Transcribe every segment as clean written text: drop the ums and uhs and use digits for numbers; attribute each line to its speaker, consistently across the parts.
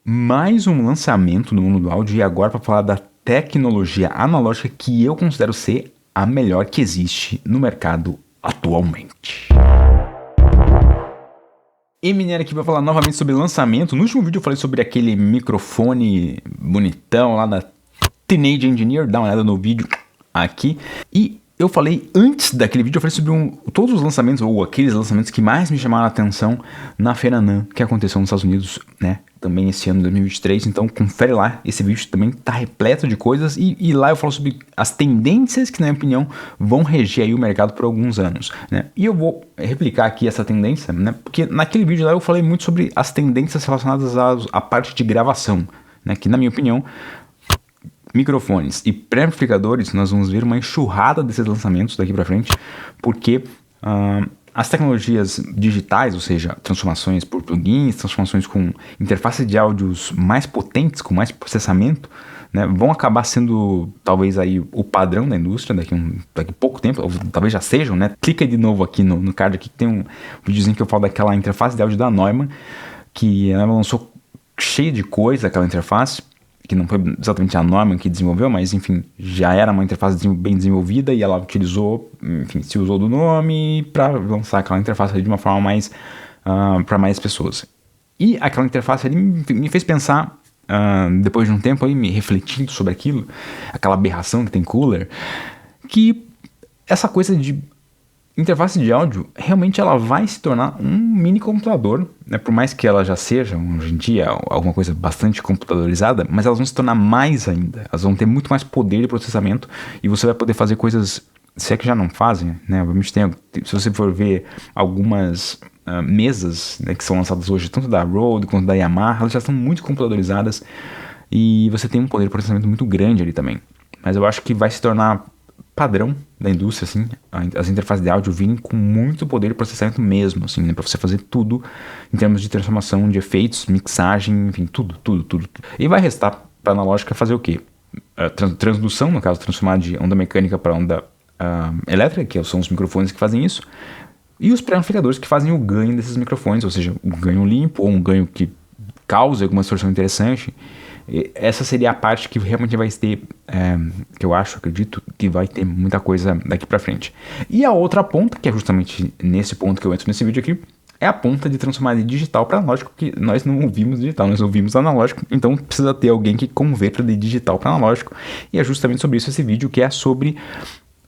Speaker 1: Mais um lançamento no mundo do áudio e agora para falar da tecnologia analógica que eu considero ser a melhor que existe no mercado atualmente. E Mineiro aqui vai falar novamente sobre lançamento. No último vídeo eu falei sobre aquele microfone bonitão lá da Teenage Engineer, dá uma olhada no vídeo aqui. E eu falei, antes daquele vídeo, eu falei sobre todos os lançamentos, ou aqueles lançamentos que mais me chamaram a atenção na Feira NAMM, que aconteceu nos Estados Unidos, né, também esse ano, 2023. Então, confere lá, esse vídeo também tá repleto de coisas, e lá eu falo sobre as tendências que, na minha opinião, vão reger aí o mercado por alguns anos, né. E eu vou replicar aqui essa tendência, né, porque naquele vídeo lá eu falei muito sobre as tendências relacionadas à parte de gravação, né, que, na minha opinião, microfones e pré-amplificadores, nós vamos ver uma enxurrada desses lançamentos daqui para frente, porque as tecnologias digitais, ou seja, transformações por plugins, transformações com interface de áudios mais potentes, com mais processamento, né, vão acabar sendo talvez aí o padrão da indústria daqui a pouco tempo, ou talvez já sejam, né? Clica de novo aqui no card aqui que tem um videozinho que eu falo daquela interface de áudio da Neumann, que ela lançou cheia de coisa, aquela interface, que não foi exatamente a Neumann que desenvolveu, mas enfim, já era uma interface bem desenvolvida e ela utilizou, enfim, se usou do nome para lançar aquela interface de uma forma mais para mais pessoas. E aquela interface ali me fez pensar, depois de um tempo aí, me refletindo sobre aquilo, aquela aberração que tem Cooler, que essa coisa de interface de áudio, realmente ela vai se tornar um mini computador, né? Por mais que ela já seja, hoje em dia, alguma coisa bastante computadorizada, mas elas vão se tornar mais ainda. Elas vão ter muito mais poder de processamento e você vai poder fazer coisas, se é que já não fazem, né? Obviamente se você for ver algumas mesas, né, que são lançadas hoje, tanto da Rode quanto da Yamaha, elas já estão muito computadorizadas e você tem um poder de processamento muito grande ali também. Mas eu acho que vai se tornar padrão da indústria, assim, as interfaces de áudio virem com muito poder de processamento mesmo, assim, né, para você fazer tudo em termos de transformação de efeitos, mixagem, enfim, tudo. E vai restar para a analógica fazer o quê? Transdução, no caso, transformar de onda mecânica para onda elétrica, que são os microfones que fazem isso, e os pré-amplificadores que fazem o ganho desses microfones, ou seja, um ganho limpo ou um ganho que causa alguma distorção interessante. Essa seria a parte que realmente vai ter, que eu acredito que vai ter muita coisa daqui pra frente. E a outra ponta, que é justamente nesse ponto que eu entro nesse vídeo aqui, é a ponta de transformar de digital para analógico, porque nós não ouvimos digital, nós ouvimos analógico, então precisa ter alguém que converta de digital para analógico, e é justamente sobre isso esse vídeo, que é sobre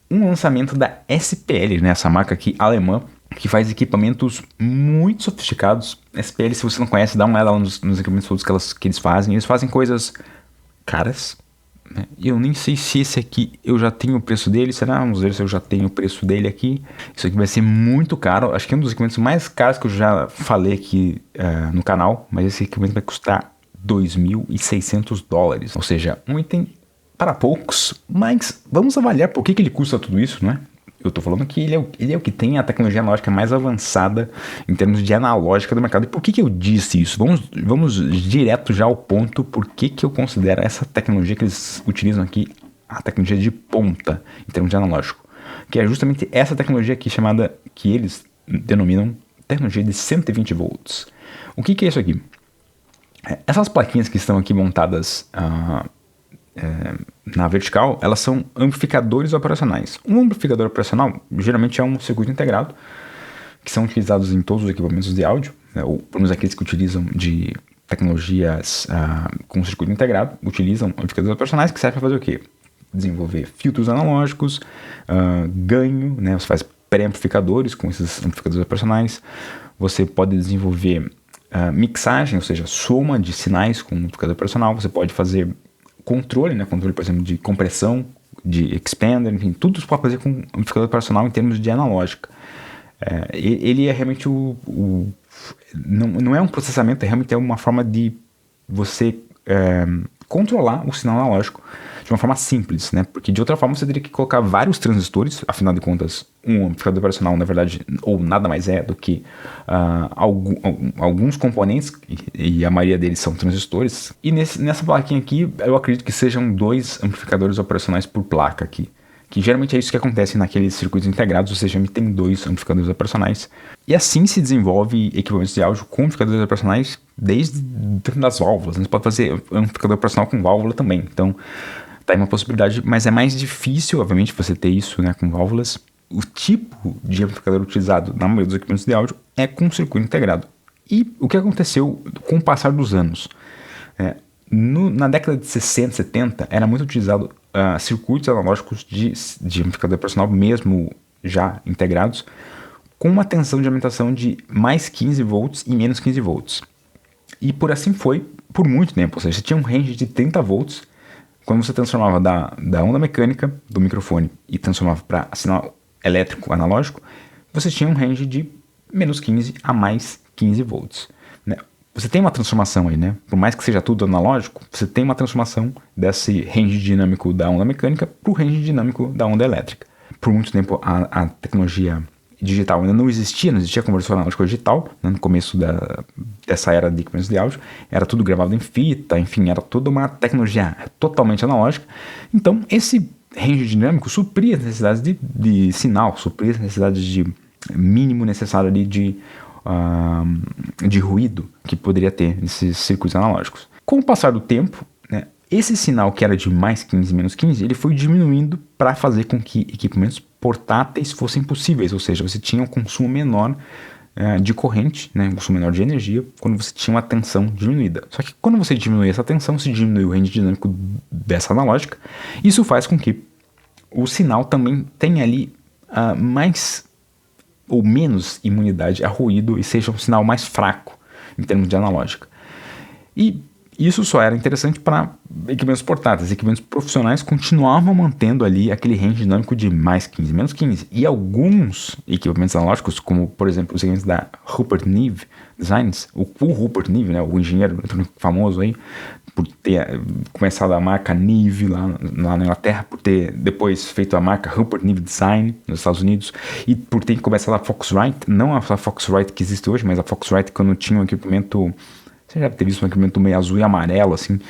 Speaker 1: um lançamento da SPL, né, essa marca aqui alemã, que faz equipamentos muito sofisticados. SPL, se você não conhece, dá uma olhada lá nos equipamentos todos que eles fazem. Eles fazem coisas caras, né? E eu nem sei se esse aqui eu já tenho o preço dele. Será? Vamos ver se eu já tenho o preço dele aqui. Isso aqui vai ser muito caro. Acho que é um dos equipamentos mais caros que eu já falei aqui no canal. Mas esse equipamento vai custar $2.600. Ou seja, um item para poucos. Mas vamos avaliar por que ele custa tudo isso, não é? Eu tô falando que ele é o que tem a tecnologia analógica mais avançada em termos de analógica do mercado. E por que eu disse isso? Vamos direto já ao ponto. Por que eu considero essa tecnologia que eles utilizam aqui a tecnologia de ponta em termos de analógico? Que é justamente essa tecnologia aqui chamada, que eles denominam tecnologia de 120 volts. O que é isso aqui? Essas plaquinhas que estão aqui montadas na vertical, elas são amplificadores operacionais. Um amplificador operacional geralmente é um circuito integrado, que são utilizados em todos os equipamentos de áudio, né, ou pelo menos aqueles que utilizam de tecnologias com circuito integrado, utilizam amplificadores operacionais, que servem para fazer o quê? Desenvolver filtros analógicos, ganho, né, você faz pré-amplificadores com esses amplificadores operacionais, você pode desenvolver mixagem, ou seja, soma de sinais com um amplificador operacional, você pode fazer controle, né? Controle, por exemplo, de compressão, de expander, enfim, tudo isso pode fazer com amplificador operacional em termos de analógica. Ele é realmente não é um processamento, realmente é uma forma de você controlar o sinal analógico de uma forma simples, né? Porque de outra forma você teria que colocar vários transistores, afinal de contas, um amplificador operacional, na verdade, ou nada mais é do que alguns componentes, e a maioria deles são transistores. E nessa plaquinha aqui, eu acredito que sejam 2 amplificadores operacionais por placa aqui, que geralmente é isso que acontece naqueles circuitos integrados, ou seja, tem 2 amplificadores operacionais. E assim se desenvolve equipamentos de áudio com amplificadores operacionais desde das válvulas. Você pode fazer amplificador operacional com válvula também. Então, tá aí uma possibilidade, mas é mais difícil, obviamente, você ter isso, né, com válvulas. O tipo de amplificador utilizado na maioria dos equipamentos de áudio é com circuito integrado. E o que aconteceu com o passar dos anos? Na década de 60, 70, era muito utilizado circuitos analógicos de amplificador operacional, mesmo já integrados, com uma tensão de alimentação de mais 15 volts e menos 15 volts. E por assim foi por muito tempo, ou seja, você tinha um range de 30 volts quando você transformava da onda mecânica do microfone e transformava para sinal elétrico analógico, você tinha um range de menos 15 a mais 15 volts. Né? Você tem uma transformação aí, né? Por mais que seja tudo analógico, você tem uma transformação desse range dinâmico da onda mecânica para o range dinâmico da onda elétrica. Por muito tempo a tecnologia digital ainda não existia conversor analógico digital, né? No começo dessa era de equipamentos de áudio, era tudo gravado em fita, enfim, era toda uma tecnologia totalmente analógica. Então, esse range dinâmico supria as necessidades de sinal, supria as necessidades de mínimo necessário ali de ruído que poderia ter nesses circuitos analógicos. Com o passar do tempo, né, esse sinal que era de mais 15 menos 15, ele foi diminuindo para fazer com que equipamentos portáteis fossem possíveis, ou seja, você tinha um consumo menor de corrente, né, um consumo menor de energia, quando você tinha uma tensão diminuída. Só que quando você diminui essa tensão, se diminui o range dinâmico dessa analógica, isso faz com que o sinal também tenha ali mais ou menos imunidade a ruído e seja um sinal mais fraco em termos de analógica. E isso só era interessante para equipamentos portáteis. Equipamentos profissionais continuavam mantendo ali aquele range dinâmico de mais 15, menos 15. E alguns equipamentos analógicos, como por exemplo os equipamentos da Rupert Neve Designs, o Rupert Neve, né, o engenheiro eletrônico famoso aí, por ter começado a marca Neve lá na Inglaterra, por ter depois feito a marca Rupert Neve Design nos Estados Unidos, e por ter começado a Foxrite, não a Foxrite que existe hoje, mas a Foxrite quando tinha um equipamento, você já deve ter visto um equipamento meio azul e amarelo, assim,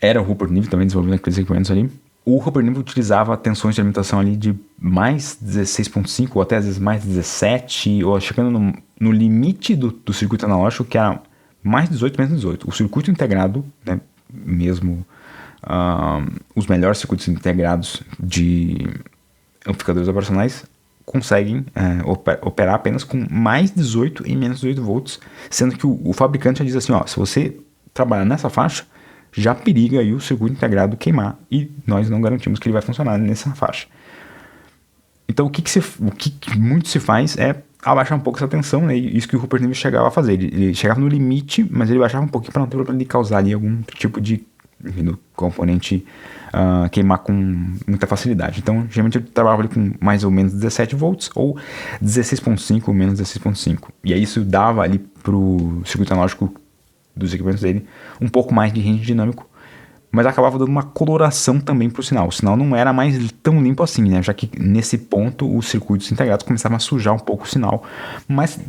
Speaker 1: era o Rupert Neve também desenvolvendo aqueles equipamentos ali. O Rupert Neve utilizava tensões de alimentação ali de mais 16.5 ou até às vezes mais 17, ou chegando no limite do circuito analógico, que era mais 18, menos 18. O circuito integrado, né, mesmo os melhores circuitos integrados de amplificadores operacionais conseguem operar apenas com mais 18 e menos 18 volts, sendo que o fabricante já diz assim, ó, se você trabalhar nessa faixa, já periga aí o circuito integrado queimar, e nós não garantimos que ele vai funcionar nessa faixa. Então o que muito se faz é abaixar um pouco essa tensão, né? Isso que o Rupert Neve chegava a fazer. Ele chegava no limite, mas ele baixava um pouquinho para não ter problema de causar ali algum tipo de componente queimar com muita facilidade. Então, geralmente eu trabalhava ali com mais ou menos 17 volts ou 16.5 ou menos 16.5. E aí isso dava ali pro circuito analógico dos equipamentos dele um pouco mais de range dinâmico, mas acabava dando uma coloração também para o sinal. O sinal não era mais tão limpo assim, né? Já que nesse ponto os circuitos integrados começavam a sujar um pouco o sinal, mas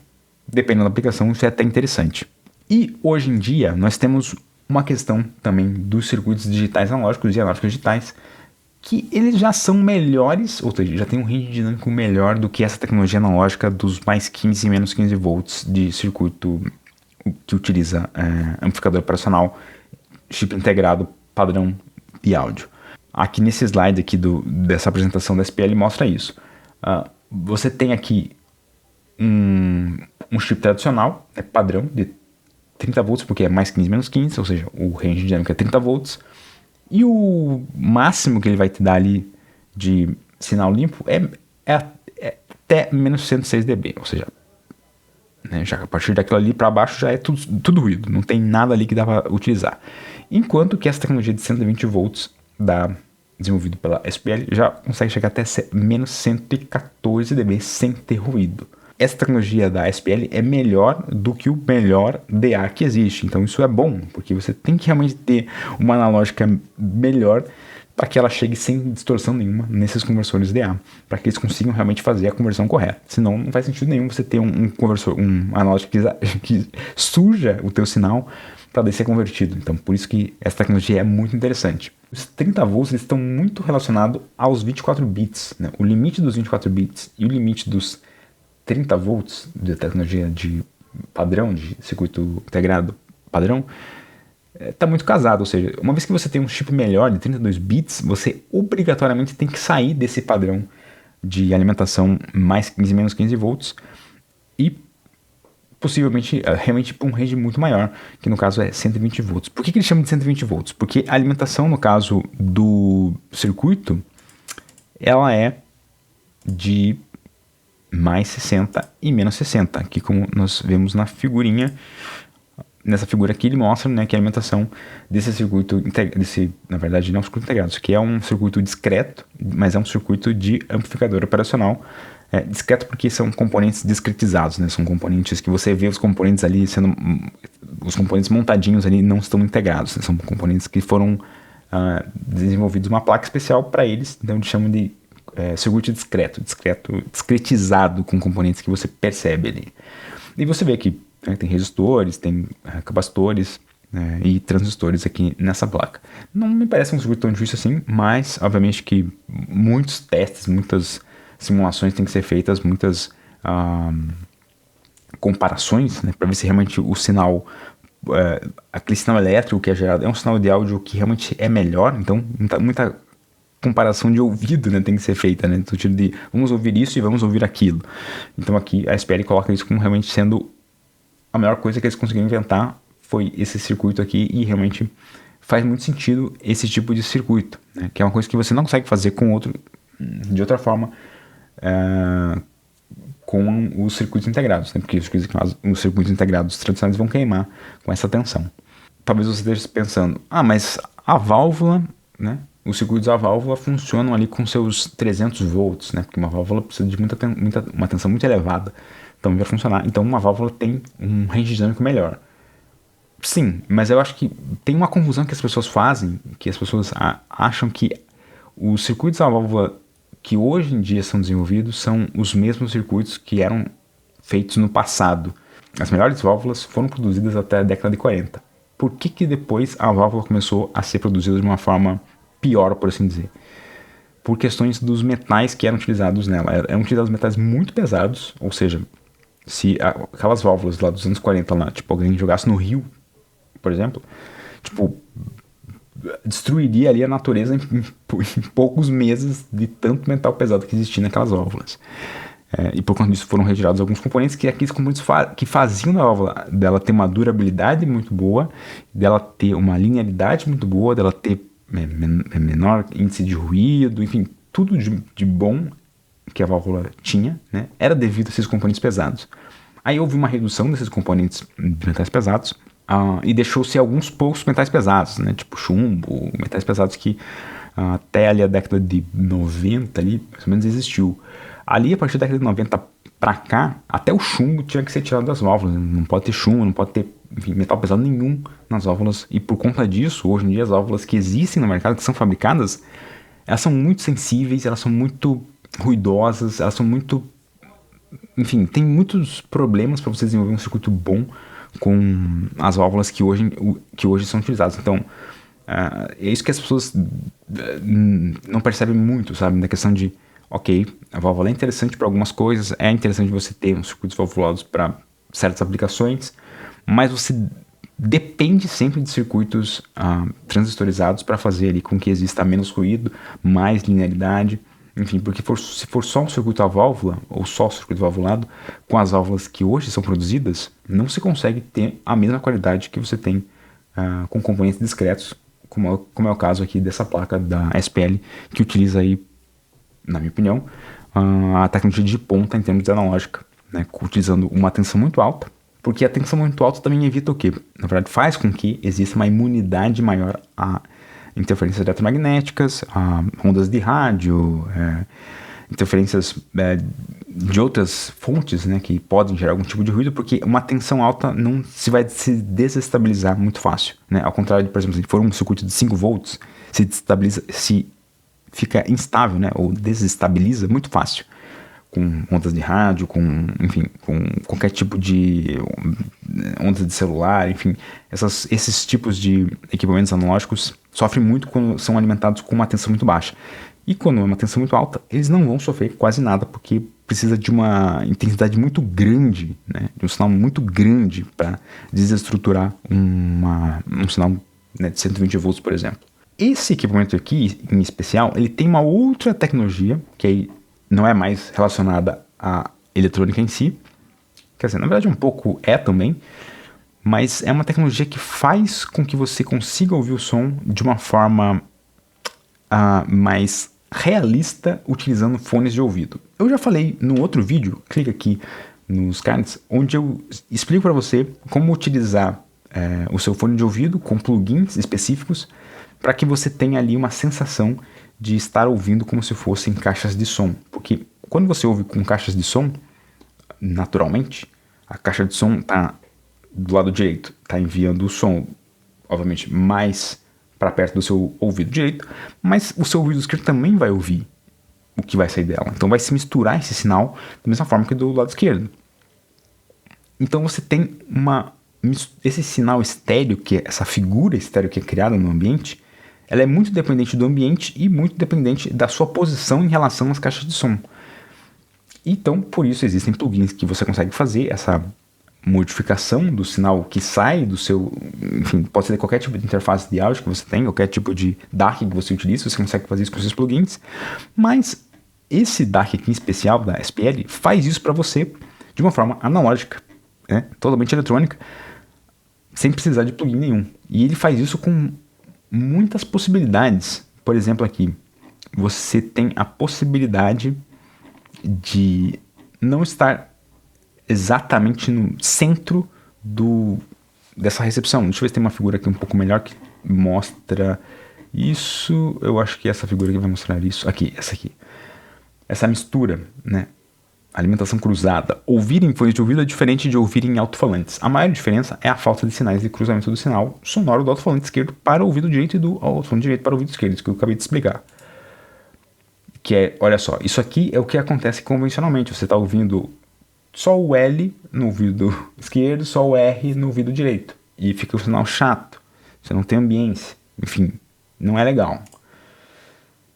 Speaker 1: dependendo da aplicação isso é até interessante. E hoje em dia nós temos uma questão também dos circuitos digitais analógicos e analógicos digitais, que eles já são melhores, ou seja, já tem um range dinâmico melhor do que essa tecnologia analógica dos mais 15 e menos 15 volts de circuito que utiliza amplificador operacional, chip integrado, padrão de áudio. Aqui nesse slide aqui dessa apresentação da SPL mostra isso. Você tem aqui um chip tradicional, padrão, de 30 volts, porque é mais 15 menos 15, ou seja, o range dinâmico é 30 volts. E o máximo que ele vai te dar ali de sinal limpo é até menos 106 dB, ou seja, né, já a partir daquilo ali para baixo já é tudo ruído, não tem nada ali que dá para utilizar. Enquanto que essa tecnologia de 120 volts desenvolvida pela SPL já consegue chegar até menos 114 dB sem ter ruído. Essa tecnologia da SPL é melhor do que o melhor DA que existe, então isso é bom, porque você tem que realmente ter uma analógica melhor para que ela chegue sem distorção nenhuma nesses conversores DA, para que eles consigam realmente fazer a conversão correta. Senão não faz sentido nenhum você ter um conversor, um analógico que suja o teu sinal para daí ser convertido. Então, por isso que essa tecnologia é muito interessante. Os 30 volts eles estão muito relacionados aos 24 bits. Né? O limite dos 24 bits e o limite dos 30 volts da tecnologia de padrão, de circuito integrado padrão, está muito casado. Ou seja, uma vez que você tem um chip melhor de 32 bits, você obrigatoriamente tem que sair desse padrão de alimentação mais 15 menos 15 volts e possivelmente realmente para um range muito maior, que no caso é 120 volts. Por que eles chamam de 120 volts? Porque a alimentação, no caso do circuito, ela é de mais 60 e menos 60, aqui como nós vemos na figurinha. Nessa figura aqui ele mostra, né, que a alimentação desse circuito, na verdade não é um circuito integrado, isso aqui é um circuito discreto, mas é um circuito de amplificador operacional. Discreto porque são componentes discretizados, né? São componentes que você vê os componentes ali sendo... Os componentes montadinhos ali não estão integrados, né? São componentes que foram desenvolvidos uma placa especial para eles, então eles chamam de circuito discretizado, com componentes que você percebe ali. E você vê que tem resistores, tem capacitores e transistores aqui nessa placa. Não me parece um circuito tão difícil assim, mas obviamente que muitos testes, muitas simulações têm que ser feitas, muitas comparações, né, para ver se realmente o sinal, aquele sinal elétrico que é gerado é um sinal de áudio que realmente é melhor. Então muita comparação de ouvido, né, tem que ser feita, né, no sentido de vamos ouvir isso e vamos ouvir aquilo. Então aqui a SPL coloca isso como realmente sendo a melhor coisa que eles conseguiram inventar foi esse circuito aqui, e realmente faz muito sentido esse tipo de circuito, né, que é uma coisa que você não consegue fazer de outra forma com os circuitos integrados, né, porque os circuitos integrados tradicionais vão queimar com essa tensão. Talvez você esteja pensando, mas a válvula, né, os circuitos da válvula funcionam ali com seus 300 volts, né, porque uma válvula precisa de uma tensão muito elevada, então vai funcionar. Então uma válvula tem um range dinâmico melhor. Sim, mas eu acho que tem uma confusão que as pessoas fazem, que as pessoas acham que os circuitos da válvula que hoje em dia são desenvolvidos são os mesmos circuitos que eram feitos no passado. As melhores válvulas foram produzidas até a década de 40. Por que depois a válvula começou a ser produzida de uma forma pior, por assim dizer? Por questões dos metais que eram utilizados nela. Eram utilizados metais muito pesados, ou seja, se aquelas válvulas lá dos anos 40, lá, tipo, alguém jogasse no rio, por exemplo, tipo, destruiria ali a natureza em poucos meses de tanto metal pesado que existia naquelas válvulas. E por conta disso foram retirados alguns componentes, que aqueles componentes que faziam a válvula dela ter uma durabilidade muito boa, dela ter uma linearidade muito boa, dela ter menor índice de ruído, enfim, tudo de bom que a válvula tinha, né, era devido a esses componentes pesados. Aí houve uma redução desses componentes de metais pesados, e deixou-se alguns poucos metais pesados, né, tipo chumbo, metais pesados que até ali a década de 90 ali, mais ou menos, existiu. Ali, a partir da década de 90 para cá, até o chumbo tinha que ser tirado das válvulas, né? Não pode ter chumbo, não pode ter, enfim, metal pesado nenhum nas válvulas, e por conta disso, hoje em dia as válvulas que existem no mercado, que são fabricadas, elas são muito sensíveis, elas são muito ruidosas, elas são muito... Enfim, tem muitos problemas para você desenvolver um circuito bom com as válvulas que hoje são utilizadas. Então, é isso que as pessoas não percebem muito, sabe? Na questão de, ok, a válvula é interessante para algumas coisas, é interessante você ter uns circuitos valvulados para certas aplicações, mas você depende sempre de circuitos transistorizados para fazer ali com que exista menos ruído, mais linearidade. Enfim, porque se for só um circuito à válvula, ou só circuito valvulado, com as válvulas que hoje são produzidas, não se consegue ter a mesma qualidade que você tem com componentes discretos, como é o caso aqui dessa placa da SPL, que utiliza aí, na minha opinião, a tecnologia de ponta em termos de analógica, né, utilizando uma tensão muito alta, porque a tensão muito alta também evita o quê? Na verdade, faz com que exista uma imunidade maior a interferências eletromagnéticas, ondas de rádio, interferências de outras fontes, né, que podem gerar algum tipo de ruído, porque uma tensão alta não se vai se desestabilizar muito fácil, né? Ao contrário de, por exemplo, se for um circuito de 5 volts, se desestabiliza, se fica instável, né, ou desestabiliza muito fácil, com ondas de rádio, enfim, com qualquer tipo de ondas de celular, enfim, esses tipos de equipamentos analógicos sofrem muito quando são alimentados com uma tensão muito baixa. E quando é uma tensão muito alta, eles não vão sofrer quase nada, porque precisa de uma intensidade muito grande, né, de um sinal muito grande para desestruturar um sinal, né, de 120 volts, por exemplo. Esse equipamento aqui, em especial, ele tem uma outra tecnologia, que aí não é mais relacionada à eletrônica em si, quer dizer, na verdade um pouco é também, mas é uma tecnologia que faz com que você consiga ouvir o som de uma forma mais realista utilizando fones de ouvido. Eu já falei no outro vídeo, clica aqui nos cards, onde eu explico para você como utilizar o seu fone de ouvido com plugins específicos para que você tenha ali uma sensação de estar ouvindo como se fossem caixas de som. Porque quando você ouve com caixas de som, naturalmente, a caixa de som está do lado direito, está enviando o som, obviamente, mais para perto do seu ouvido direito, mas o seu ouvido esquerdo também vai ouvir o que vai sair dela. Então vai se misturar esse sinal da mesma forma que do lado esquerdo. Então você tem esse sinal estéreo, que é essa figura estéreo que é criada no ambiente, ela é muito dependente do ambiente e muito dependente da sua posição em relação às caixas de som. Então, por isso existem plugins que você consegue fazer essa modificação do sinal que sai do seu... Enfim, pode ser qualquer tipo de interface de áudio que você tem, qualquer tipo de DAC que você utilize, você consegue fazer isso com seus plugins. Mas esse DAC aqui em especial, da SPL, faz isso para você de uma forma analógica, né? Totalmente eletrônica, sem precisar de plugin nenhum. E ele faz isso com muitas possibilidades. Por exemplo, aqui, você tem a possibilidade de não estar exatamente no centro dessa recepção. Deixa eu ver se tem uma figura aqui um pouco melhor que mostra isso. Eu acho que essa figura aqui vai mostrar isso. Aqui, essa aqui. Essa mistura, né? Alimentação cruzada. Ouvir em fones de ouvido é diferente de ouvir em alto-falantes. A maior diferença é a falta de sinais de cruzamento do sinal sonoro do alto-falante esquerdo para o ouvido direito e do alto-falante direito para o ouvido esquerdo, isso que eu acabei de explicar. Que é, olha só, isso aqui é o que acontece convencionalmente. Você está ouvindo só o L no ouvido esquerdo, só o R no ouvido direito. E fica um sinal chato. Você não tem ambiência. Enfim, não é legal.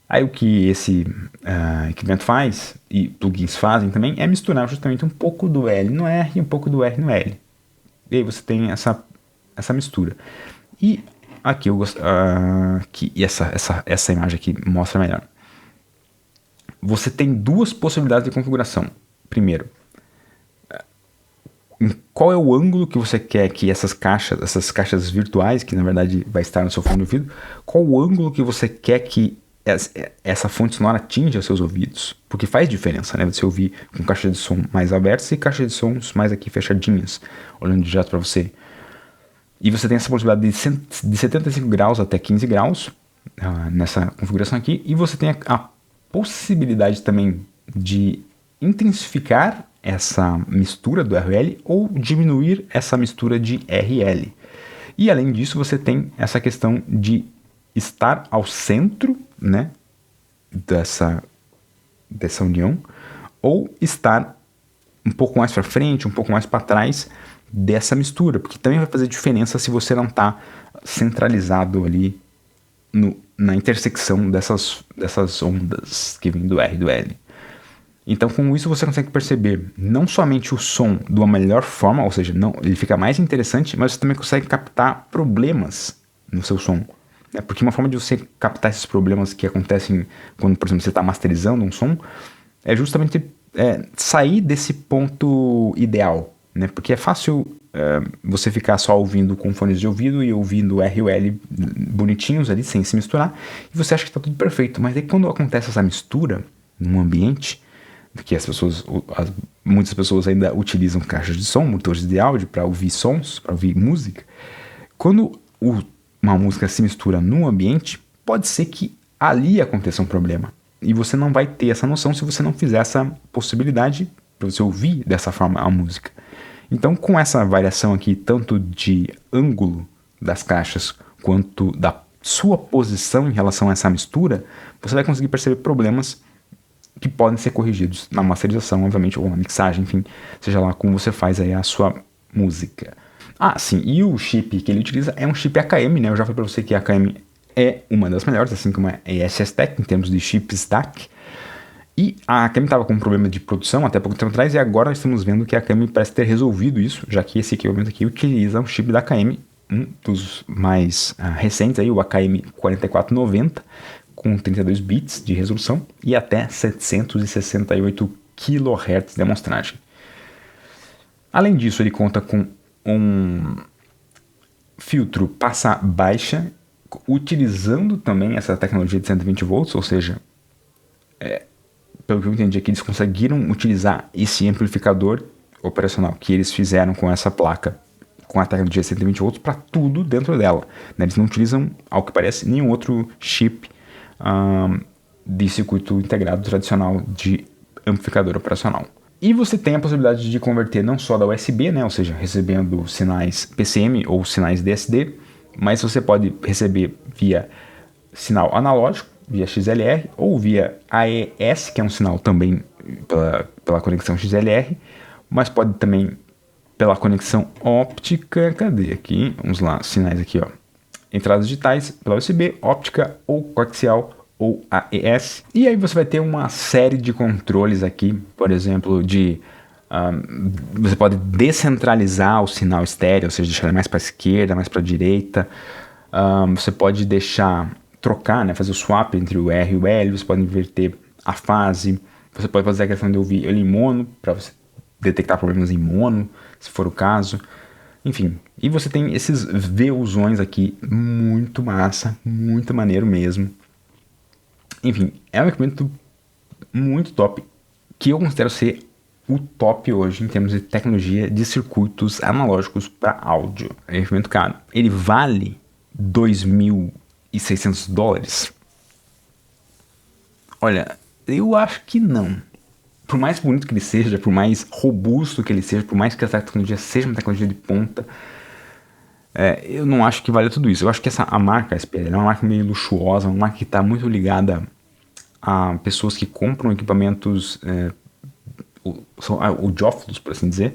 Speaker 1: Aí o que esse equipamento faz, e plugins fazem também, é misturar justamente um pouco do L no R e um pouco do R no L. E aí você tem essa mistura. E aqui eu gosto, essa imagem aqui mostra melhor. Você tem duas possibilidades de configuração. Primeiro, qual é o ângulo que você quer que essas caixas virtuais, que na verdade vai estar no seu fone de ouvido, qual o ângulo que você quer que essa fonte sonora atinja os seus ouvidos? Porque faz diferença, né? Você ouvir com caixa de som mais abertas e caixa de sons mais aqui fechadinhas, olhando direto para você. E você tem essa possibilidade de 75 graus até 15 graus nessa configuração aqui. E você tem a possibilidade também de intensificar essa mistura do RL ou diminuir essa mistura de RL. E além disso, você tem essa questão de estar ao centro, né, dessa união, ou estar um pouco mais para frente, um pouco mais para trás dessa mistura, porque também vai fazer diferença se você não está centralizado ali na intersecção dessas ondas que vêm do R e do L. Então, com isso você consegue perceber não somente o som de uma melhor forma, ou seja, ele fica mais interessante, mas você também consegue captar problemas no seu som. Porque uma forma de você captar esses problemas que acontecem quando, por exemplo, você está masterizando um som, é justamente sair desse ponto ideal, né? Porque é fácil você ficar só ouvindo com fones de ouvido e ouvindo R e o L bonitinhos ali, sem se misturar, e você acha que está tudo perfeito. Mas aí quando acontece essa mistura num ambiente, que muitas pessoas ainda utilizam caixas de som, motores de áudio para ouvir sons, para ouvir música, quando uma música se mistura num ambiente, pode ser que ali aconteça um problema. E você não vai ter essa noção se você não fizer essa possibilidade para você ouvir dessa forma a música. Então, com essa variação aqui, tanto de ângulo das caixas, quanto da sua posição em relação a essa mistura, você vai conseguir perceber problemas que podem ser corrigidos na masterização, obviamente, ou na mixagem, enfim, seja lá como você faz aí a sua música. Ah, sim, e o chip que ele utiliza é um chip AKM, né? Eu já falei para você que a AKM é uma das melhores, assim como a ESS-Tech, em termos de chips DAC. E a AKM estava com um problema de produção até pouco tempo atrás, e agora nós estamos vendo que a AKM parece ter resolvido isso, já que esse equipamento aqui utiliza um chip da AKM, um dos mais recentes, aí, o AKM 4490, com 32 bits de resolução e até 768 kHz de amostragem. Além disso, ele conta com um filtro passa baixa, utilizando também essa tecnologia de 120 volts, ou seja, pelo que eu entendi aqui, eles conseguiram utilizar esse amplificador operacional que eles fizeram com essa placa, com a tecnologia de 120 volts, para tudo dentro dela. Eles não utilizam, ao que parece, nenhum outro chip de circuito integrado tradicional de amplificador operacional. E você tem a possibilidade de converter não só da USB, né, ou seja, recebendo sinais PCM ou sinais DSD, mas você pode receber via sinal analógico, via XLR, ou via AES, que é um sinal também pela conexão XLR, mas pode também pela conexão óptica. Cadê aqui? Vamos lá, sinais aqui, ó. Entradas digitais pela USB, óptica ou coaxial ou AES. E aí você vai ter uma série de controles aqui, por exemplo, você pode descentralizar o sinal estéreo, ou seja, deixar ele mais para a esquerda, mais para a direita. Você pode trocar, né, fazer o swap entre o R e o L, você pode inverter a fase, você pode fazer a questão de ouvir ele em mono, para você detectar problemas em mono, se for o caso. Enfim, e você tem esses VUzões aqui, muito massa, muito maneiro mesmo. Enfim, é um equipamento muito top, que eu considero ser o top hoje em termos de tecnologia de circuitos analógicos para áudio. É um equipamento caro. Ele vale $2.600? Olha, eu acho que não. Por mais bonito que ele seja, por mais robusto que ele seja, por mais que essa tecnologia seja uma tecnologia de ponta, eu não acho que vale tudo isso. Eu acho que a marca SPL é uma marca meio luxuosa, uma marca que está muito ligada a pessoas que compram equipamentos audiófilos, por assim dizer,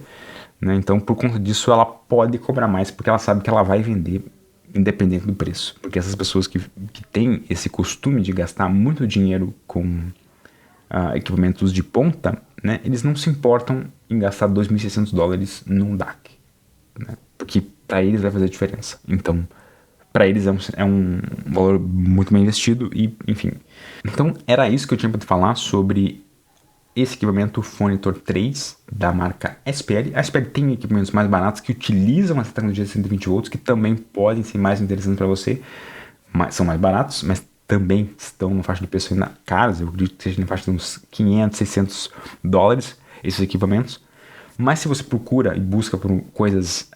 Speaker 1: né? Então, por conta disso, ela pode cobrar mais, porque ela sabe que ela vai vender independente do preço. Porque essas pessoas que têm esse costume de gastar muito dinheiro com equipamentos de ponta, né, eles não se importam em gastar $2.600 num DAC, né, porque para eles vai fazer diferença. Então, para eles é um valor muito bem investido e, enfim. Então, era isso que eu tinha para te falar sobre esse equipamento Fonitor 3 da marca SPL. A SPL tem equipamentos mais baratos que utilizam essa tecnologia de 120 volts, que também podem ser mais interessantes para você, são mais baratos, mas também estão na faixa de preço ainda caros. Eu acredito que seja na faixa de uns $500, $600 esses equipamentos. Mas se você procura e busca por coisas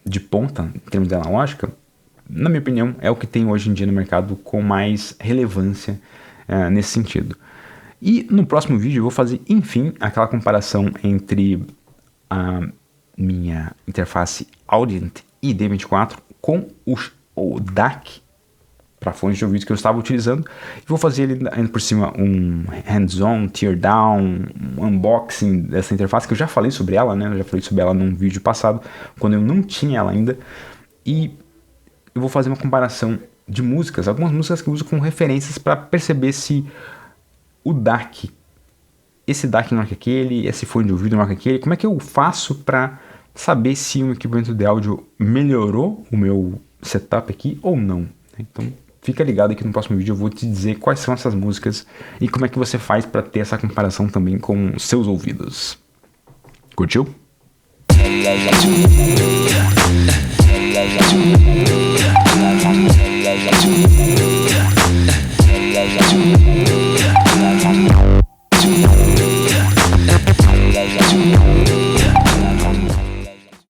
Speaker 1: de ponta, em termos de analógica, na minha opinião, é o que tem hoje em dia no mercado com mais relevância nesse sentido. E no próximo vídeo eu vou fazer, enfim, aquela comparação entre a minha interface Audient ID24 com o DAC para fones de ouvido que eu estava utilizando. E vou fazer ainda por cima um hands-on, teardown, um unboxing dessa interface, que eu já falei sobre ela, né? Eu já falei sobre ela num vídeo passado, quando eu não tinha ela ainda. E eu vou fazer uma comparação de músicas, algumas músicas que eu uso como referências para perceber se o DAC, esse DAC marca aquele, esse fone de ouvido marca aquele. Como é que eu faço para saber se um equipamento de áudio melhorou o meu setup aqui ou não? Então fica ligado aqui no próximo vídeo, eu vou te dizer quais são essas músicas e como é que você faz para ter essa comparação também com os seus ouvidos. Curtiu?